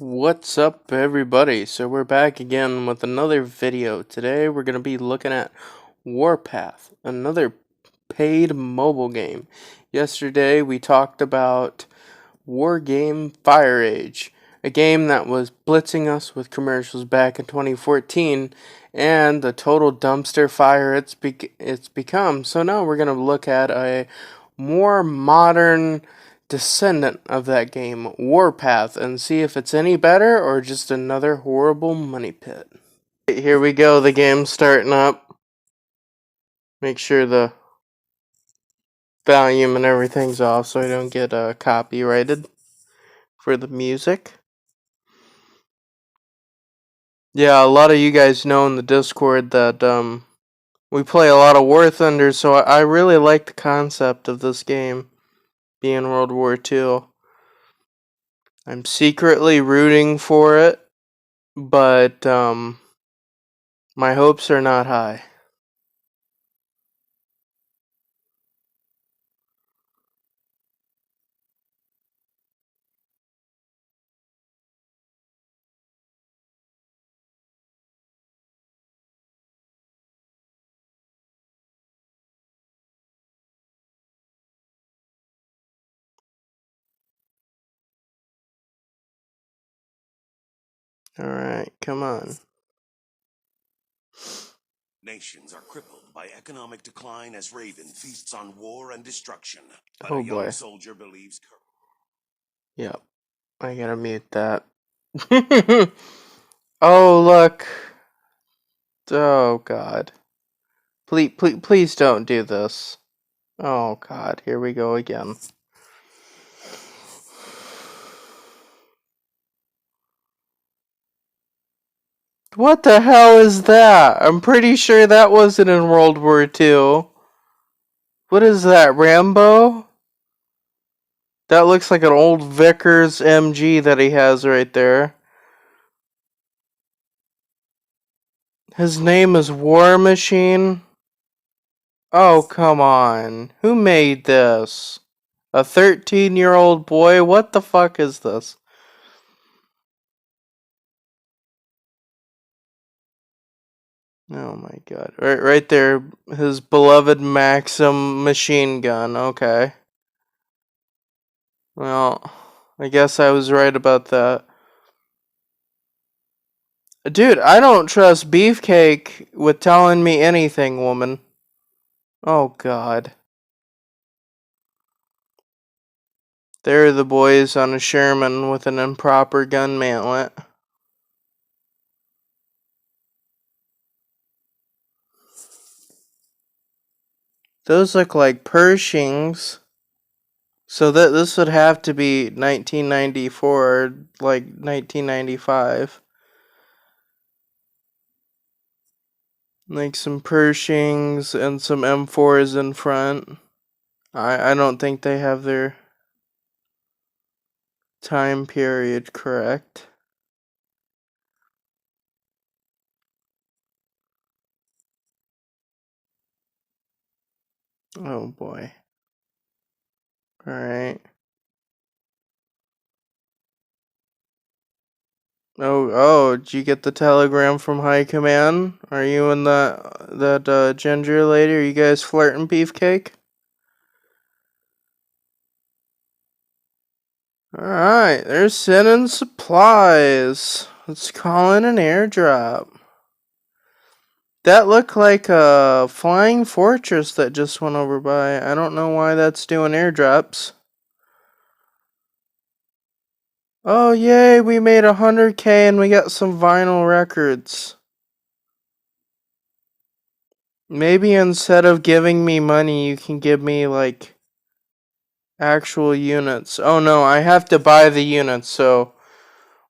What's up, everybody? So we're back again with another video. Today we're going to be looking at Warpath, another paid mobile game. Yesterday we talked about War Game Fire Age, a game that was blitzing us with commercials back in 2014 and the total dumpster fire it's become. So now we're going to look at a more modern descendant of that game, Warpath, and see if it's any better or just another horrible money pit. Here we go, the game's starting up. Make sure the volume and everything's off so I don't get copyrighted for the music. Yeah, a lot of you guys know in the Discord that we play a lot of War Thunder, so I really like the concept of this game being World War II. I'm secretly rooting for it, but my hopes are not high. Alright, come on. Nations are crippled by economic decline as Raven feasts on war and destruction. But Oh a young boy. soldier believes. Yep. I gotta mute that. Oh, look. Oh, God. Please don't do this. Oh, God. Here we go again. What the hell is that? I'm pretty sure that wasn't in World War II. What is that, Rambo? That looks like an old Vickers MG that he has right there. His name is War Machine. Oh, come on. Who made this? A 13-year-old boy? What the fuck is this? Oh my god. Right there, his beloved Maxim machine gun. Okay. Well, I guess I was right about that. Dude, I don't trust Beefcake with telling me anything, woman. Oh god. There are the boys on a Sherman with an improper gun mantlet. Those look like Pershings. So this would have to be 1994, like 1995. Like some Pershings and some M4s in front. I don't think they have their time period correct. Oh boy. Alright. Oh, did you get the telegram from High Command? Are you and that ginger lady? Are you guys flirting, Beefcake? Alright, they're sending supplies. Let's call in an airdrop. That looked like a flying fortress that just went over by. I don't know why that's doing airdrops. Oh, yay, we made 100K and we got some vinyl records. Maybe instead of giving me money, you can give me, like, actual units. Oh no, I have to buy the units, so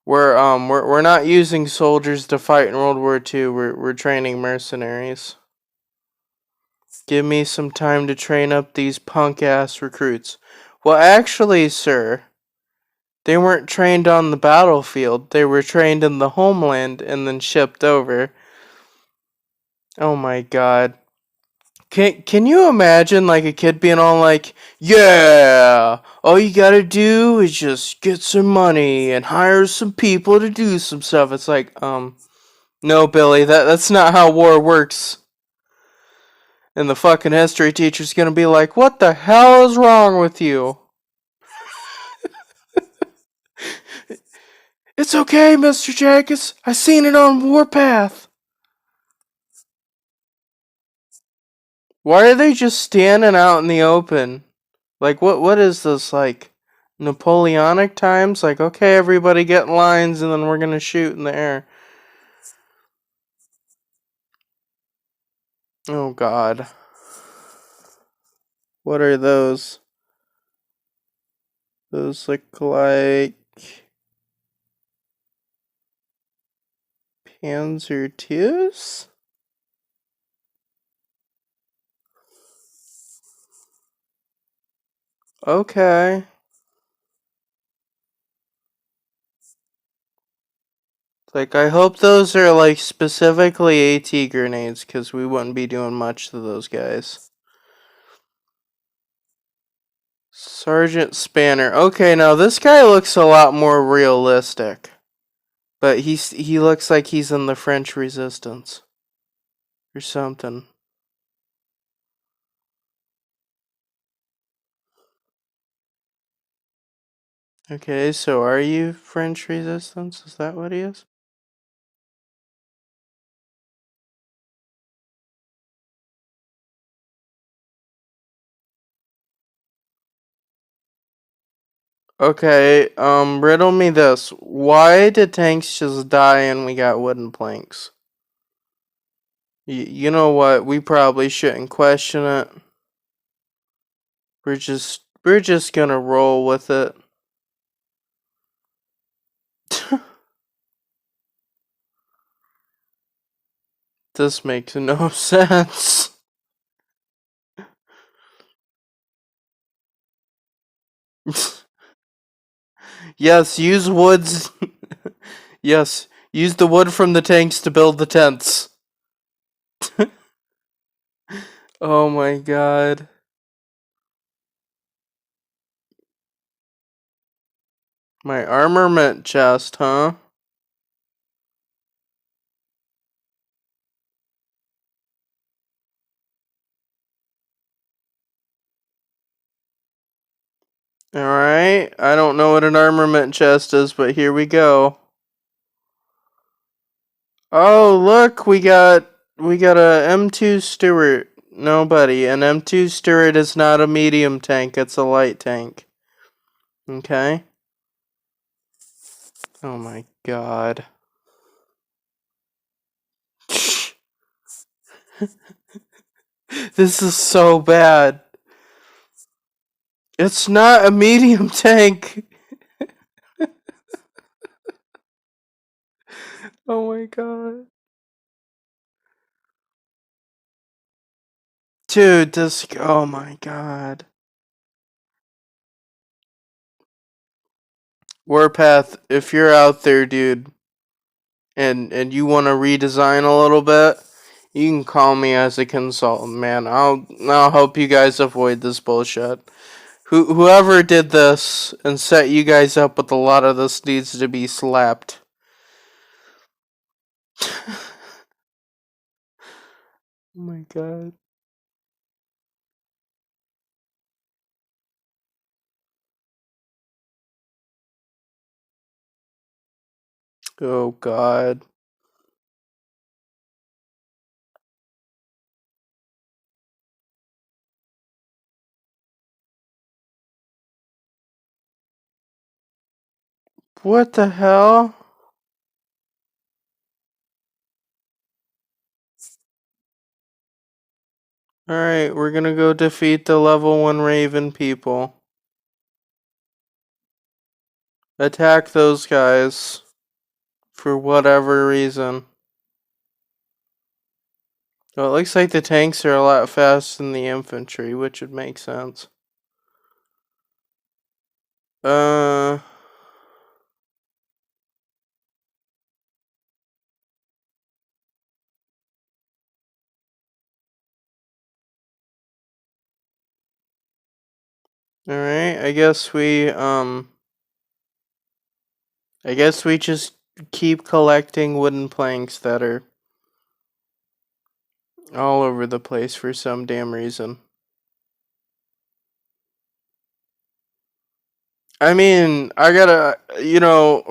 we're not using soldiers to fight in World War II. We're training mercenaries. Give me some time to train up these punk-ass recruits. Well, actually, sir, they weren't trained on the battlefield. They were trained in the homeland and then shipped over. Oh my god. Can you imagine like a kid being all like, yeah, all you gotta do is just get some money and hire some people to do some stuff. It's like, no, Billy, that's not how war works. And the fucking history teacher's gonna be like, what the hell is wrong with you? It's okay, Mr. Jacobs. I seen it on Warpath. Why are they just standing out in the open? Like, what is this, like, Napoleonic times? Like, okay, everybody get in lines and then we're gonna shoot in the air. Oh, God. What are those? Those look like Panzer IIs? Okay. Like, I hope those are, like, specifically AT grenades, because we wouldn't be doing much to those guys. Sergeant Spanner. Okay, now this guy looks a lot more realistic. But he looks like he's in the French Resistance. Or something. Okay, so are you French Resistance? Is that what he is? Okay, riddle me this. Why did tanks just die and we got wooden planks? You know what? We probably shouldn't question it. We're just gonna roll with it. This makes no sense. Yes, use woods. Yes, use the wood from the tanks to build the tents. Oh my god. My armament chest, huh? Alright, I don't know what an armament chest is, but here we go. Oh, look, we got a M2 Stewart. Nobody. An M2 Stewart is not a medium tank, it's a light tank. Okay? Oh my god. This is so bad. It's not a medium tank. Oh my god. Dude, this. Oh my god. Warpath, if you're out there, dude, and you want to redesign a little bit, you can call me as a consultant, man. I'll help you guys avoid this bullshit. Whoever did this and set you guys up with a lot of this needs to be slapped. Oh my god. Oh god. What the hell? Alright, we're gonna go defeat the level 1 Raven people. Attack those guys. For whatever reason. Well, it looks like the tanks are a lot faster than the infantry, which would make sense. Uh... Alright, I guess we just keep collecting wooden planks that are all over the place for some damn reason. I mean, I gotta,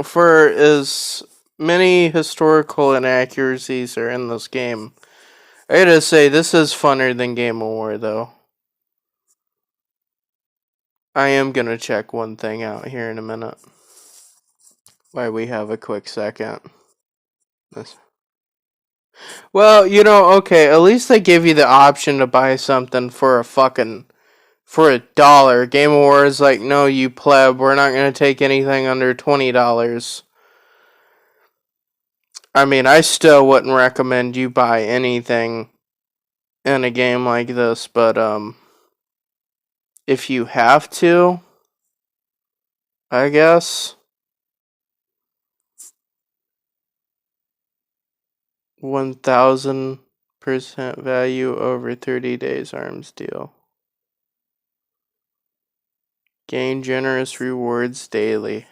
for as many historical inaccuracies are in this game, I gotta say, this is funner than Game of War, though. I am gonna check one thing out here in a minute. Why we have a quick second. This. Well, okay, at least they give you the option to buy something for $1. Game of War is like, no, you pleb, we're not gonna take anything under $20. I mean, I still wouldn't recommend you buy anything in a game like this, but if you have to, I guess 1,000% value over 30 days arms deal. Gain generous rewards daily.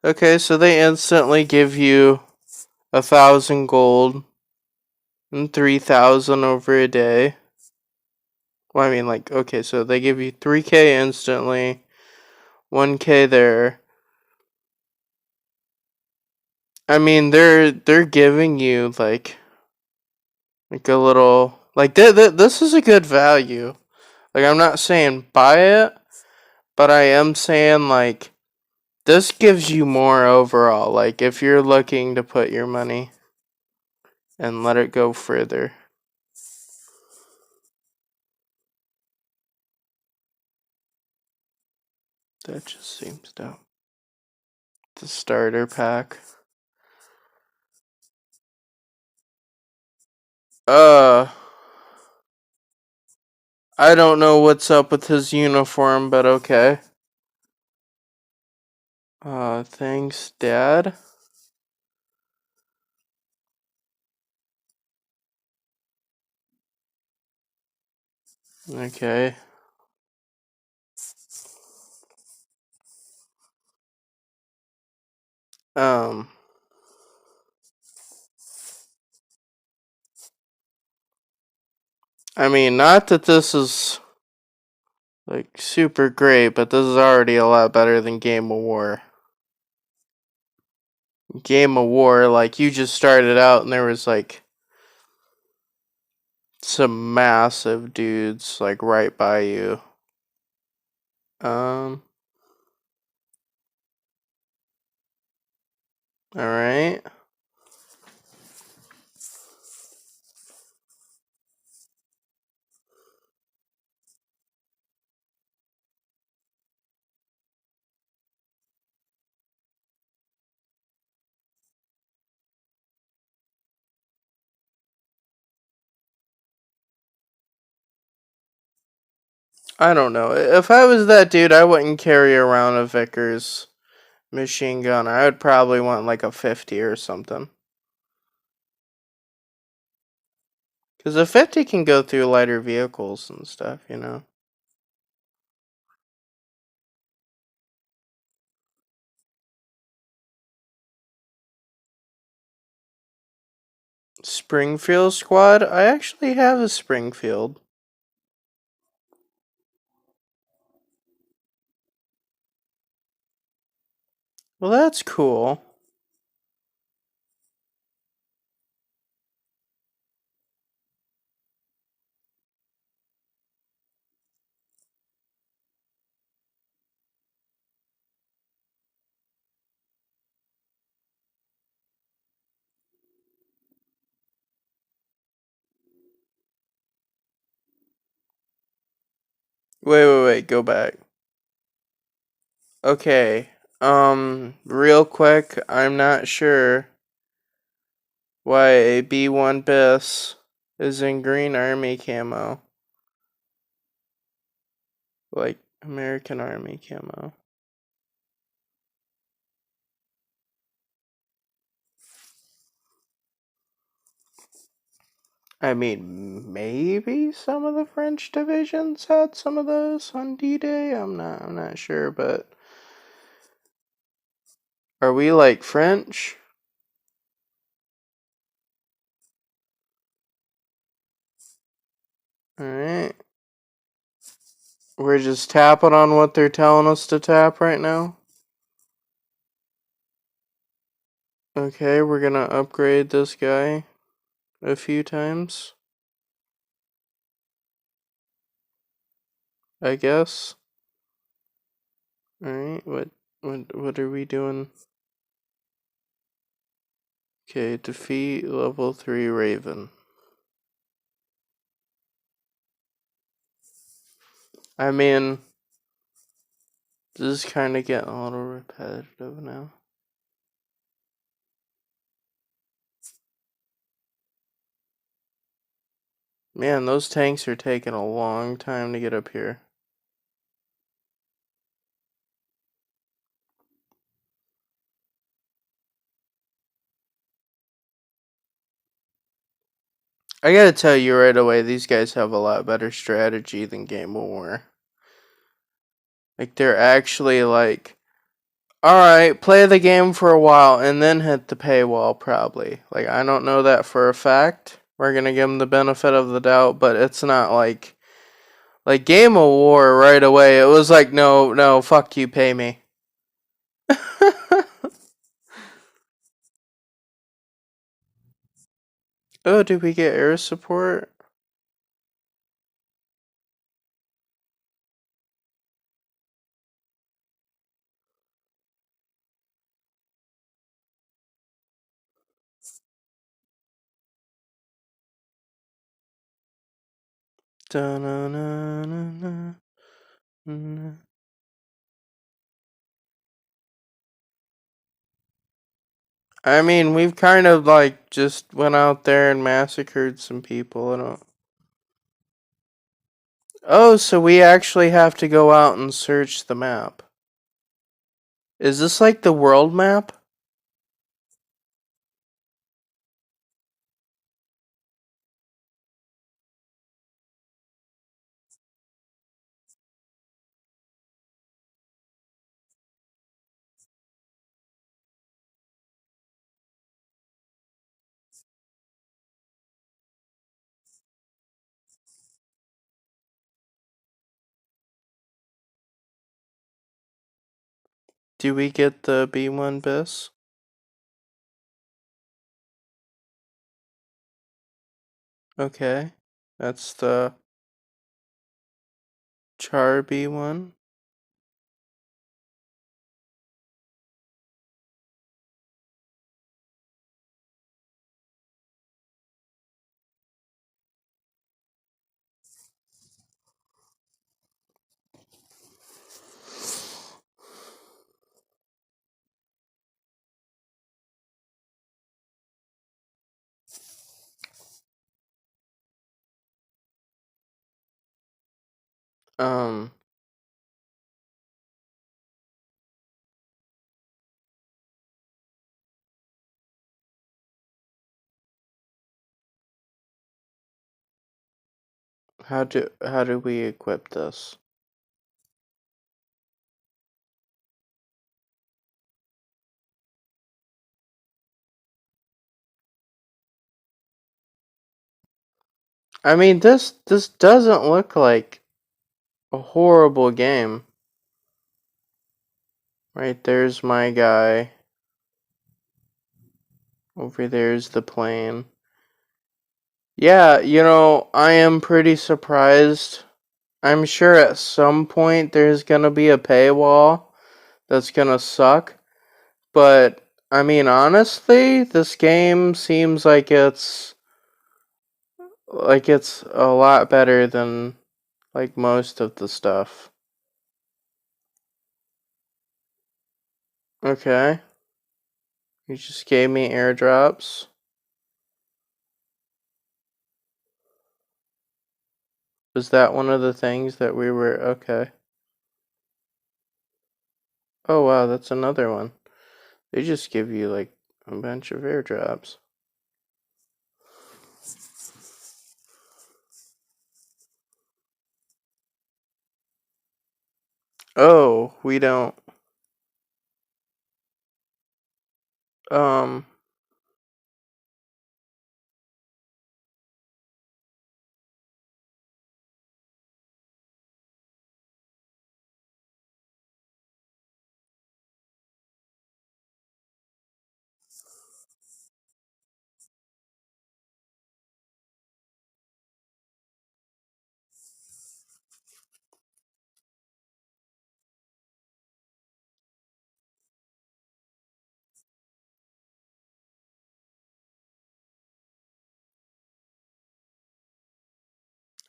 Okay, so they instantly give you 1,000 gold and 3,000 over a day. Well, I mean, like, okay, so they give you 3K instantly, 1K there. I mean, they're giving you like a little like this is a good value. Like, I'm not saying buy it, but I am saying like this gives you more overall. Like, if you're looking to put your money and let it go further. That just seems dumb. The starter pack. Uh, I don't know what's up with his uniform, but okay. Thanks, Dad. Okay. Um, I mean, not that this is like super great, but this is already a lot better than Game of War. Game of War, like, you just started out and there was like some massive dudes like right by you. Um, all right. I don't know. If I was that dude, I wouldn't carry around a Vickers machine gun. I would probably want like a 50 or something. Because a 50 can go through lighter vehicles and stuff. Springfield squad? I actually have a Springfield. Well, that's cool. Wait, go back. Okay. Real quick, I'm not sure why a B1 BIS is in green army camo. Like, American Army camo. I mean, maybe some of the French divisions had some of those on D-Day. I'm not sure, but are we like French? All right. We're just tapping on what they're telling us to tap right now. Okay, we're gonna upgrade this guy a few times, I guess. All right, what are we doing? Okay, defeat level 3 Raven. I mean, this is kind of getting a little repetitive now. Man, those tanks are taking a long time to get up here. I gotta tell you right away, these guys have a lot better strategy than Game of War. Like, they're actually like, alright, play the game for a while and then hit the paywall, probably. Like, I don't know that for a fact. We're gonna give them the benefit of the doubt, but it's not like Game of War right away. It was like, no, fuck you, pay me. Oh, did we get air support? I mean, we've kind of like just went out there and massacred some people. I don't. Oh, so we actually have to go out and search the map. Is this like the world map? Do we get the B1 bis? Okay. That's the char B1. Um, how do we equip this? I mean, this doesn't look like a horrible game. Right there's my guy. Over there's the plane. Yeah, I am pretty surprised. I'm sure at some point there's gonna be a paywall that's gonna suck. But, I mean, honestly, this game seems like it's a lot better than, like, most of the stuff. Okay. You just gave me airdrops. Was that one of the things that we were... Okay. Oh, wow, that's another one. They just give you, like, a bunch of airdrops. Oh, we don't. Um,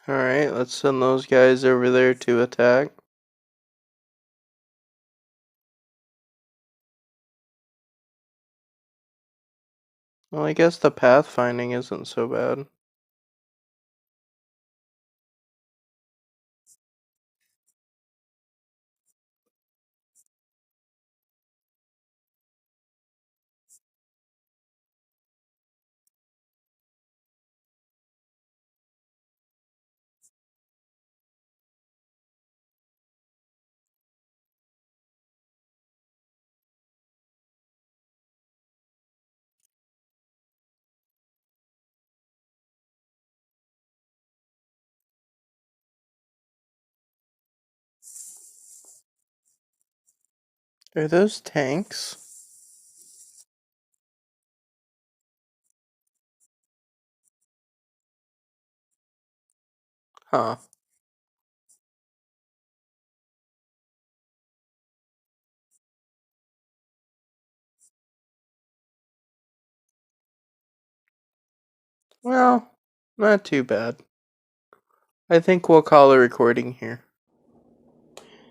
Alright, let's send those guys over there to attack. Well, I guess the pathfinding isn't so bad. Are those tanks? Huh. Well, not too bad. I think we'll call a recording here.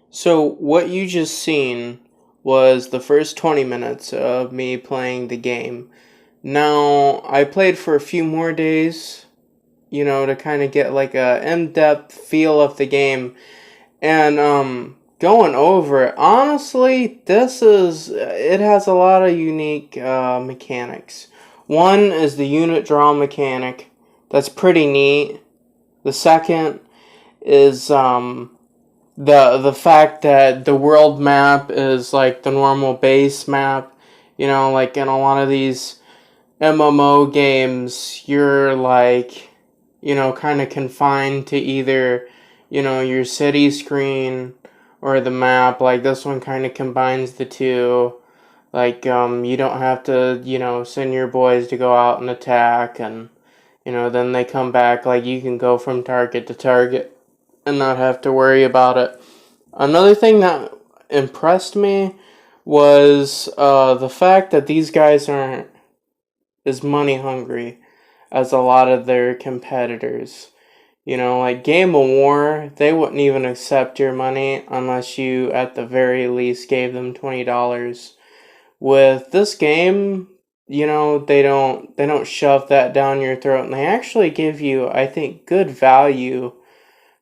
So, what you just seen was the first 20 minutes of me playing the game. Now, I played for a few more days, to kind of get like a in-depth feel of the game. And going over it, honestly, it has a lot of unique mechanics. One is the unit draw mechanic. That's pretty neat. The second is the fact that the world map is like the normal base map. Like in a lot of these MMO games, you're like, kind of confined to either, your city screen or the map. Like this one kind of combines the two. Like, you don't have to, send your boys to go out and attack, and, then they come back. Like, you can go from target to target and not have to worry about it. Another thing that impressed me was the fact that these guys aren't as money hungry as a lot of their competitors. Like Game of War, they wouldn't even accept your money unless you, at the very least, gave them $20. With this game, they don't shove that down your throat, and they actually give you, I think, good value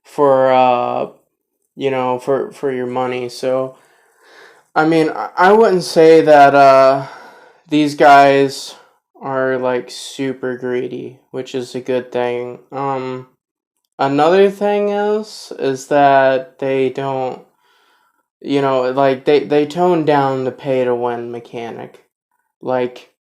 for for your money. So, I mean, I wouldn't say that these guys are like super greedy, which is a good thing. Another thing is that they don't, like they tone down the pay to win mechanic. Like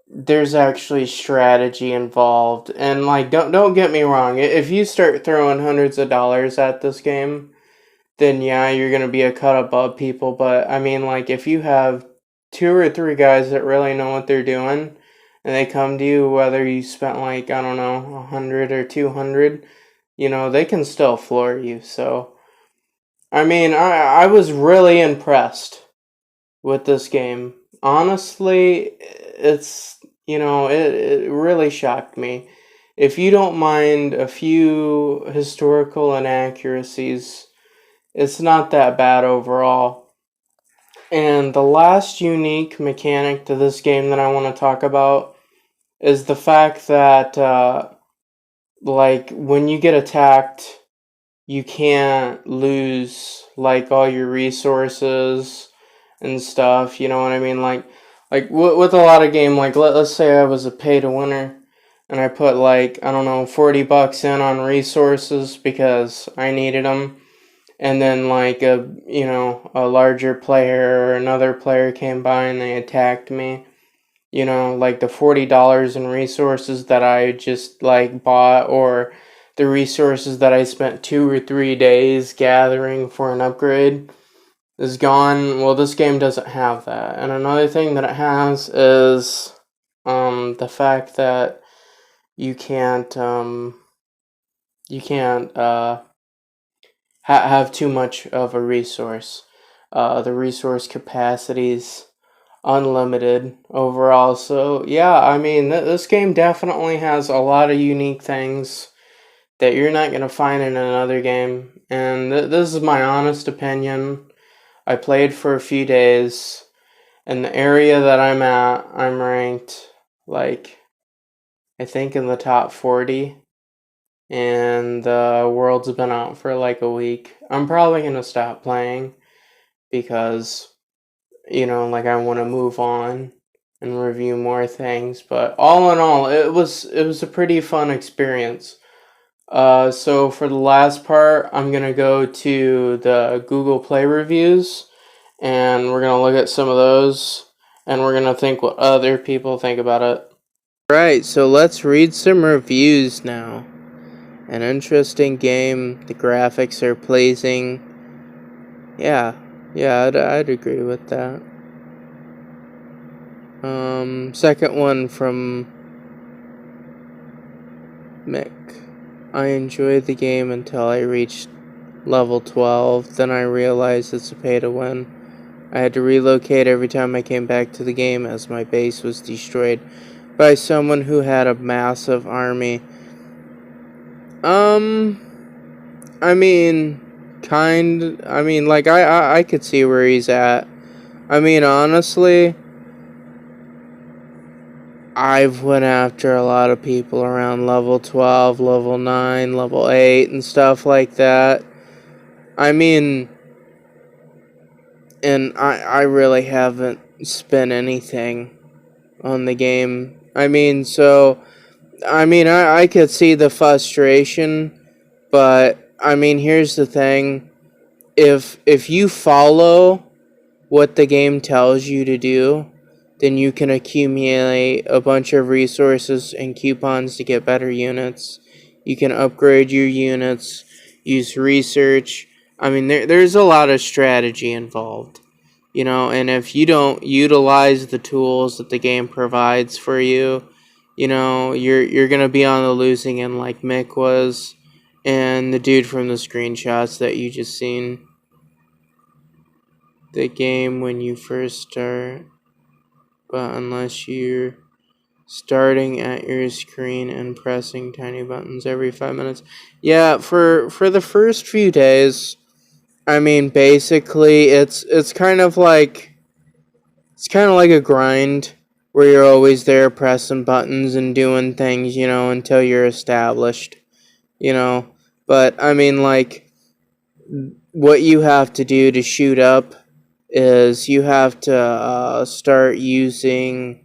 there's actually strategy involved, and like don't get me wrong, if you start throwing hundreds of dollars at this game, then yeah, you're gonna be a cut above people. But I mean, like if you have two or three guys that really know what they're doing, and they come to you, whether you spent like, I don't know, 100 or 200, they can still floor you. So I mean, I was really impressed with this game. Honestly, it really shocked me. If you don't mind a few historical inaccuracies, it's not that bad overall. And the last unique mechanic to this game that I want to talk about is the fact that, like, when you get attacked, you can't lose, like, all your resources and stuff. You know what I mean? Like with a lot of game, like let's say I was a pay to winner, and I put like, I don't know, $40 in on resources because I needed them, and then like a larger player or another player came by and they attacked me. Like the $40 in resources that I just like bought, or the resources that I spent 2 or 3 days gathering for an upgrade is gone. Well, this game doesn't have that. And another thing that it has is the fact that you can't have too much of a resource. The resource capacity's unlimited overall. So yeah, I mean this game definitely has a lot of unique things that you're not gonna find in another game. And this is my honest opinion. I played for a few days. In the area that I'm at, I'm ranked like I think in the top 40, and the world's been out for like a week. I'm probably gonna stop playing because like I want to move on and review more things. But all in all, it was a pretty fun experience. So for the last part, I'm gonna go to the Google Play reviews, and we're gonna look at some of those, and we're gonna think what other people think about it. Right, so let's read some reviews now. An interesting game. The graphics are pleasing. Yeah, I'd agree with that. Second one from Mick. I enjoyed the game until I reached level 12. Then I realized it's a pay to win. I had to relocate every time I came back to the game as my base was destroyed by someone who had a massive army. I mean, like I could see where he's at. I mean, honestly, I've went after a lot of people around level 12, level 9, level 8, and stuff like that. I mean, and I really haven't spent anything on the game. I could see the frustration, but I mean, here's the thing. If you follow what the game tells you to do, then you can accumulate a bunch of resources and coupons to get better units. You can upgrade your units, use research. I mean, there's a lot of strategy involved, and if you don't utilize the tools that the game provides for you, you're gonna be on the losing end like Mick was, and the dude from the screenshots that you just seen. The game when you first start, but unless you're starting at your screen and pressing tiny buttons every 5 minutes. Yeah, for the first few days, I mean, basically it's kind of like a grind where you're always there pressing buttons and doing things, until you're established, you know. But I mean, like, what you have to do to shoot up is you have to start using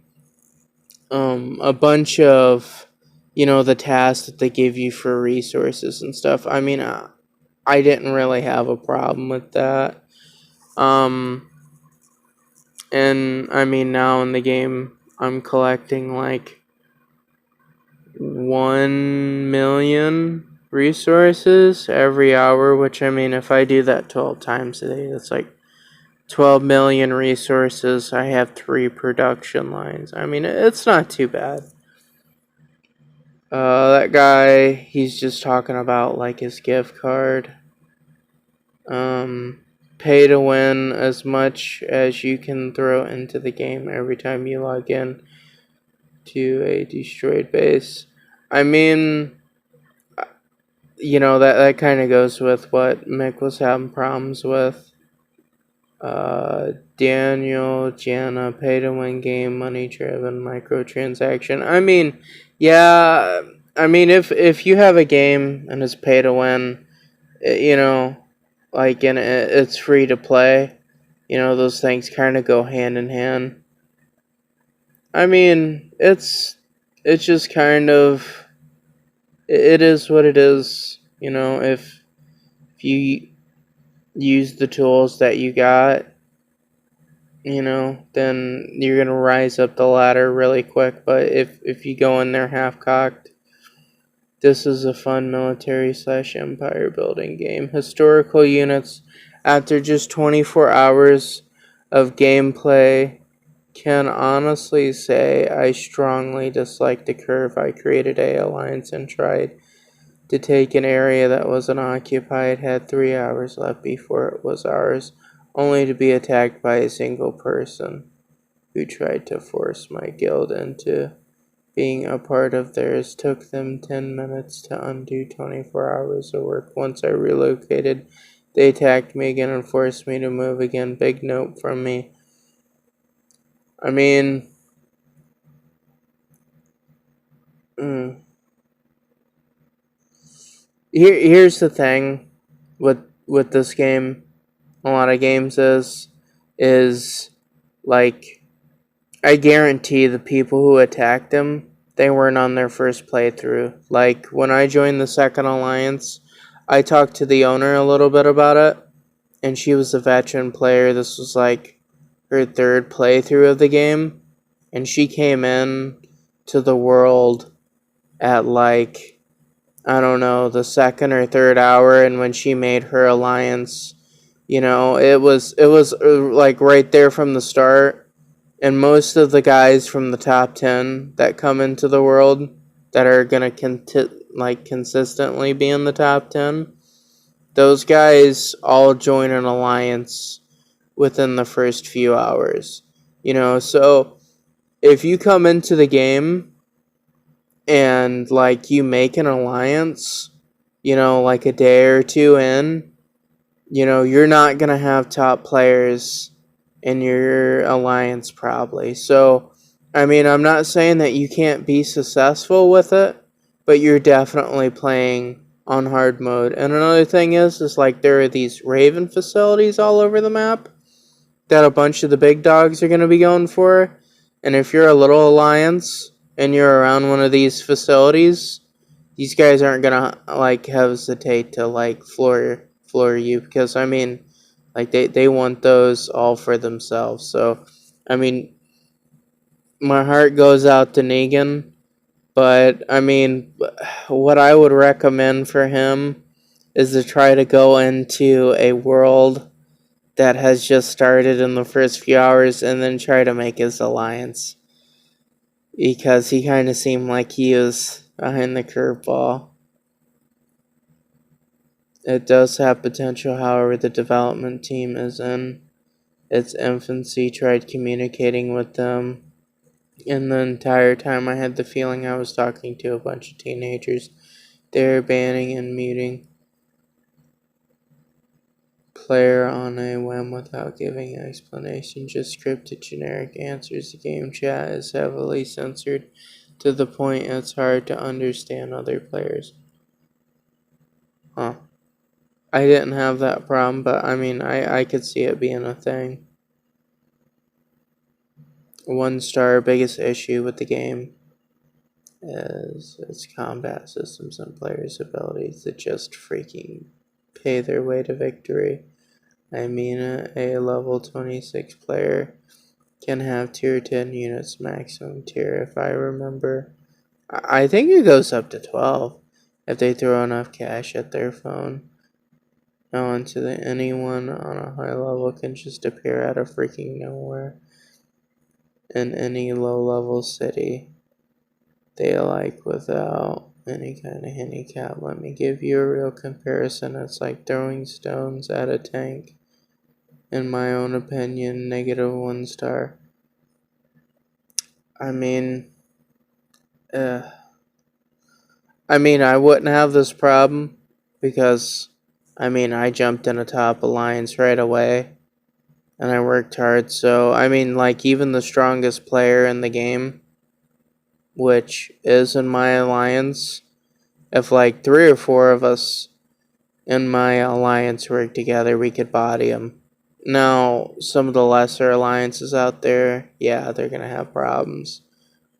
a bunch of the tasks that they give you for resources and stuff. I mean, I didn't really have a problem with that. Um, and I mean, now in the game, I'm collecting like 1 million resources every hour, which I mean, if I do that 12 times a day, that's like 12 million resources. I have 3 production lines. I mean, it's not too bad. That guy, he's just talking about like his gift card. Pay to win as much as you can throw into the game every time you log in to a destroyed base. I mean, that kind of goes with what Mick was having problems with. Daniel, Jana, pay to win game, money driven, microtransaction. I mean, yeah, I mean, if you have a game and it's pay to win, like, and it's free to play, those things kind of go hand in hand. I mean, it's just kind of, it is what it is, if you use the tools that you got, then you're gonna rise up the ladder really quick. But if you go in there half cocked, this is a fun military / empire building game. Historical units, after just 24 hours of gameplay, can honestly say I strongly dislike the curve. I created a alliance and tried to take an area that wasn't occupied, had 3 hours left before it was ours, only to be attacked by a single person who tried to force my guild into being a part of theirs. Took them 10 minutes to undo 24 hours of work. Once I relocated, they attacked me again and forced me to move again. Big note from me. I mean, here's the thing with this game. A lot of games is like, I guarantee the people who attacked him, they weren't on their first playthrough. Like, when I joined the second alliance, I talked to the owner a little bit about it, and she was a veteran player. This was like her third playthrough of the game, and she came in to the world at like, I don't know, the second or third hour, and when she made her alliance, it was like right there from the start. And most of the guys from the top 10 that come into the world that are gonna consistently be in the top 10, those guys all join an alliance within the first few hours. So if you come into the game and like you make an alliance, like a day or two in, you're not going to have top players in your alliance probably. So, I mean, I'm not saying that you can't be successful with it, but you're definitely playing on hard mode. And another thing is like there are these Raven facilities all over the map that a bunch of the big dogs are going to be going for. And if you're a little alliance and you're around one of these facilities, these guys aren't gonna like hesitate to like floor you, because I mean, like they want those all for themselves. So I mean, my heart goes out to Negan, but I mean, what I would recommend for him is to try to go into a world that has just started in the first few hours and then try to make his alliance, because he kind of seemed like he was behind the curveball. It does have potential, however, the development team is in its infancy. Tried communicating with them, and the entire time I had the feeling I was talking to a bunch of teenagers. They're banning and muting player on a whim without giving an explanation, just scripted generic answers. The game chat is heavily censored to the point it's hard to understand other players. Huh. I didn't have that problem, but I mean, I could see it being a thing. 1 star, biggest issue with the game is its combat systems and players' abilities to just freaking pay their way to victory. I mean, a level 26 player can have tier 10 units maximum tier, if I remember. I think it goes up to 12 if they throw enough cash at their phone. Now anyone on a high level can just appear out of freaking nowhere in any low level city they like without any kind of handicap. Let me give you a real comparison. It's like throwing stones at a tank. In my own opinion, negative 1 star. I mean, I wouldn't have this problem because, I jumped in a top alliance right away and I worked hard. So, like, even the strongest player in the game, which is in my alliance, if like 3 or 4 of us in my alliance work together, we could body him. Now, some of the lesser alliances out there, yeah, they're gonna have problems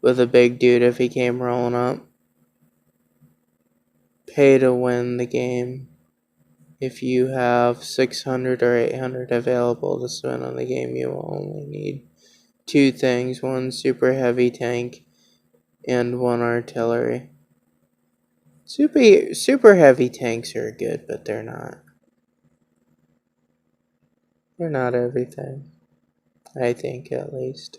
with a big dude if he came rolling up. Pay to win the game. if you have 600 or 800 available to spend on the game, you will only need two things: one super heavy tank and one artillery. Super heavy tanks are good, but they're not. They're not everything. I think, at least.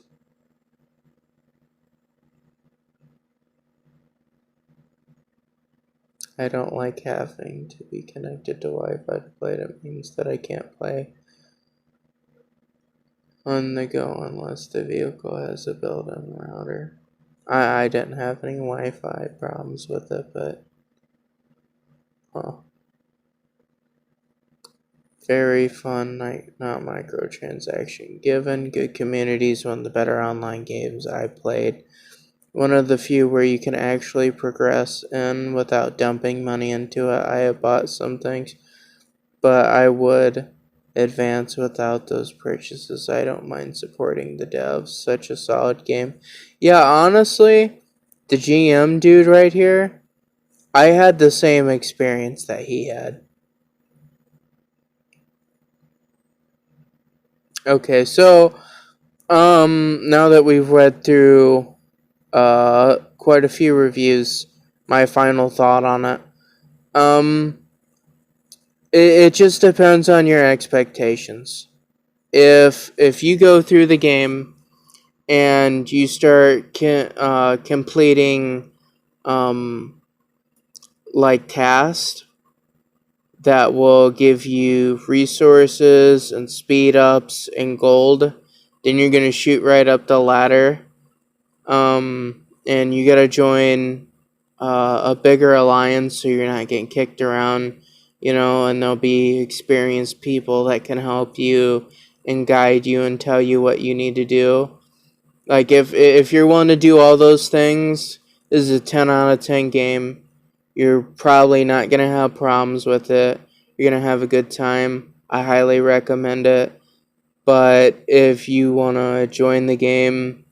I don't like having to be connected to Wi-Fi to play. It means that I can't play on the go unless the vehicle has a built-in router. I didn't have any Wi-Fi problems with it, but very fun, not microtransaction. Given good communities, one of the better online games I played. One of the few where you can actually progress in without dumping money into it. I have bought some things, but I would advance without those purchases. I don't mind supporting the devs. Such a solid game. Yeah, honestly, the GM dude right here, I had the same experience that he had. Okay, so now that we've read through quite a few reviews, my final thought on it. It just depends on your expectations. If you go through the game and you start completing like tasks that will give you resources and speed ups and gold, then you're gonna shoot right up the ladder. And you gotta join a bigger alliance so you're not getting kicked around, and there'll be experienced people that can help you and guide you and tell you what you need to do. Like if you're willing to do all those things, this is a 10 out of 10 game. You're probably not gonna have problems with it. You're gonna have a good time. I highly recommend it. But if you wanna join the game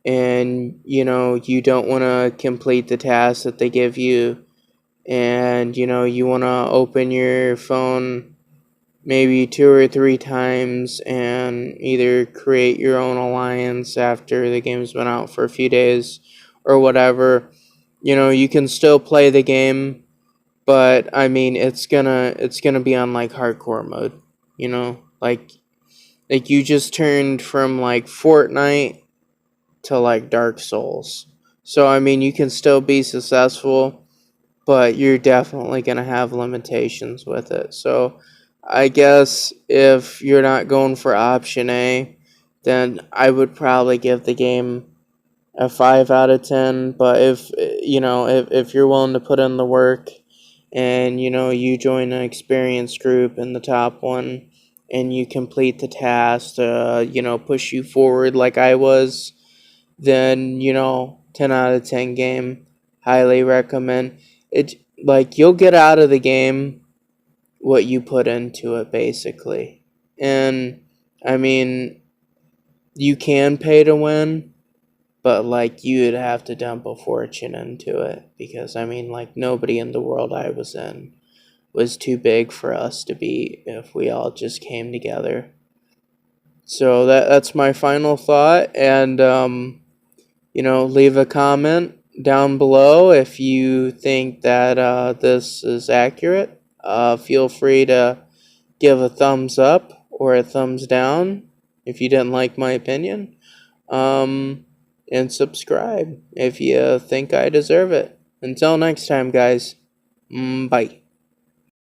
and you don't wanna complete the tasks that they give you, and you wanna open your phone maybe 2 or 3 times and either create your own alliance after the game's been out for a few days or whatever, you can still play the game, but I mean it's gonna be on like hardcore mode, like you just turned from like Fortnite to like Dark Souls. So I mean you can still be successful, but you're definitely going to have limitations with it. So I guess if you're not going for option A, then I would probably give the game a 5 out of 10. But if you're willing to put in the work and you join an experienced group in the top one and you complete the task to push you forward like I was, then 10 out of 10 game. Highly recommend it. Like you'll get out of the game what you put into it, basically. And I mean, you can pay to win, but like you'd have to dump a fortune into it, because I mean, like nobody in the world I was in was too big for us to beat if we all just came together. So that's my final thought. And leave a comment down below if you think that this is accurate. Feel free to give a thumbs up or a thumbs down if you didn't like my opinion. And subscribe if you think I deserve it. Until next time, guys. Bye.